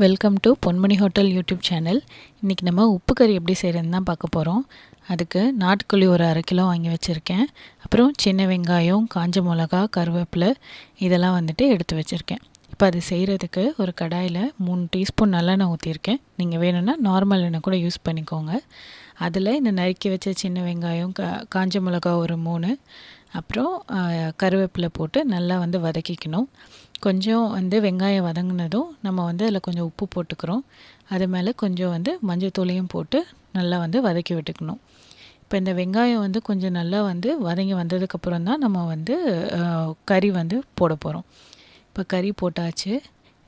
Welcome to Ponmani hotel YouTube channel. இன்றைக்கி நம்ம உப்பு கறி எப்படி செய்கிறதுன்னு தான் பார்க்க போகிறோம். அதுக்கு நாட்டுக்கோழி ஒரு 1/2 கிலோ வாங்கி வச்சுருக்கேன். அப்புறம் சின்ன வெங்காயம், காஞ்ச மிளகா, கருவேப்பிலை இதெல்லாம் எடுத்து வச்சுருக்கேன். இப்போ அது செய்கிறதுக்கு ஒரு கடாயில் 3 டீஸ்பூன் நல்லெண்ணெய் ஊற்றிருக்கேன். நீங்கள் வேணும்னா நார்மல் எண்ணெய் கூட யூஸ் பண்ணிக்கோங்க. அதில் இந்த நறுக்கி வச்ச சின்ன வெங்காயம், காஞ்ச மிளகா ஒரு 3, அப்புறம் கருவேப்பிலை போட்டு நல்லா வதக்கிக்கணும். கொஞ்சம் வெங்காயம் வதங்கினதும் நம்ம அதில் கொஞ்சம் உப்பு போட்டுக்கிறோம். அது மேலே கொஞ்சம் மஞ்சத்தூளையும் போட்டு நல்லா வதக்கி விட்டுக்கணும். இப்போ இந்த வெங்காயம் கொஞ்சம் நல்லா வதங்கி வந்ததுக்கப்புறம் தான் நம்ம கறி போட போகிறோம். இப்போ கறி போட்டாச்சு.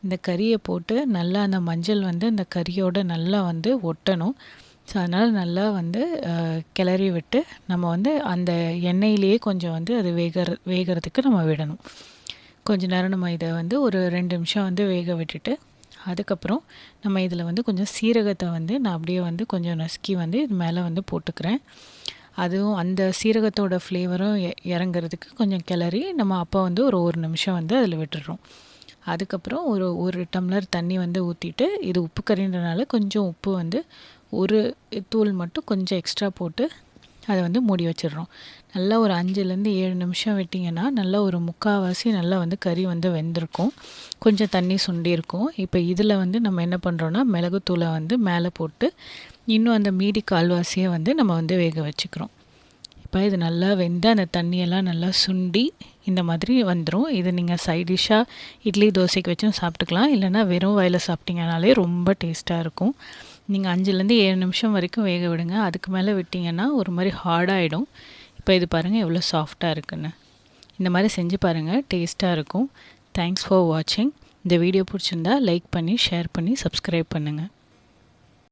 இந்த கறியை போட்டு நல்லா அந்த மஞ்சள் இந்த கறியோடு நல்லா ஒட்டணும். ஸோ அதனால் நல்லா கிளறி விட்டு நம்ம அந்த எண்ணெயிலேயே கொஞ்சம் அது வேகிறதுக்கு நம்ம விடணும். கொஞ்ச நேரம் நம்ம இதை ஒரு 2 நிமிஷம் வேக விட்டுட்டு, அதுக்கப்புறம் நம்ம இதில் கொஞ்சம் சீரகத்தை நான் அப்படியே கொஞ்சம் நசுக்கி இது மேலே போட்டுக்கிறேன். அதுவும் அந்த சீரகத்தோட ஃப்ளேவரும் இறங்குறதுக்கு கொஞ்சம் கிளறி நம்ம அப்போ ஒரு 1 நிமிஷம் அதில் விட்டுடுறோம். அதுக்கப்புறம் ஒரு டம்ளர் தண்ணி ஊற்றிட்டு, இது உப்பு கறின்றனால கொஞ்சம் உப்பு ஒரு தூள் மட்டும் கொஞ்சம் எக்ஸ்ட்ரா போட்டு அதை மூடி வச்சிடுறோம். நல்லா ஒரு 5லேருந்து 7 நிமிஷம் விட்டிங்கன்னா நல்லா ஒரு 3/4வாசி நல்லா கறி வெந்திருக்கும். கொஞ்சம் தண்ணி சுண்டியிருக்கும். இப்போ இதில் நம்ம என்ன பண்ணுறோன்னா, மிளகுத்தூளை மேலே போட்டு இன்னும் அந்த மீதி 1/4வாசியை நம்ம வேக வச்சுக்கிறோம். இப்போ இது நல்லா வெந்து அந்த தண்ணியெல்லாம் நல்லா சுண்டி இந்த மாதிரி வந்துடும். இது நீங்கள் சைட் டிஷ்ஷாக இட்லி தோசைக்கு வச்சும் சாப்பிட்டுக்கலாம். இல்லைனா வெறும் வாயில் சாப்பிட்டிங்கனாலே ரொம்ப டேஸ்ட்டாக இருக்கும். நீங்கள் 5லேருந்து 7 நிமிஷம் வரைக்கும் வேக விடுங்க. அதுக்கு மேலே விட்டிங்கன்னா ஒரு மாதிரி ஹார்டாகிடும். இப்போ இது பாருங்கள் எவ்வளோ சாஃப்டாக இருக்குன்னு. இந்த மாதிரி செஞ்சு பாருங்கள், டேஸ்ட்டாக இருக்கும். தேங்க்ஸ் ஃபார் வாட்சிங். இந்த வீடியோ பிடிச்சிருந்தா லைக் பண்ணி, ஷேர் பண்ணி, சப்ஸ்கிரைப் பண்ணுங்கள்.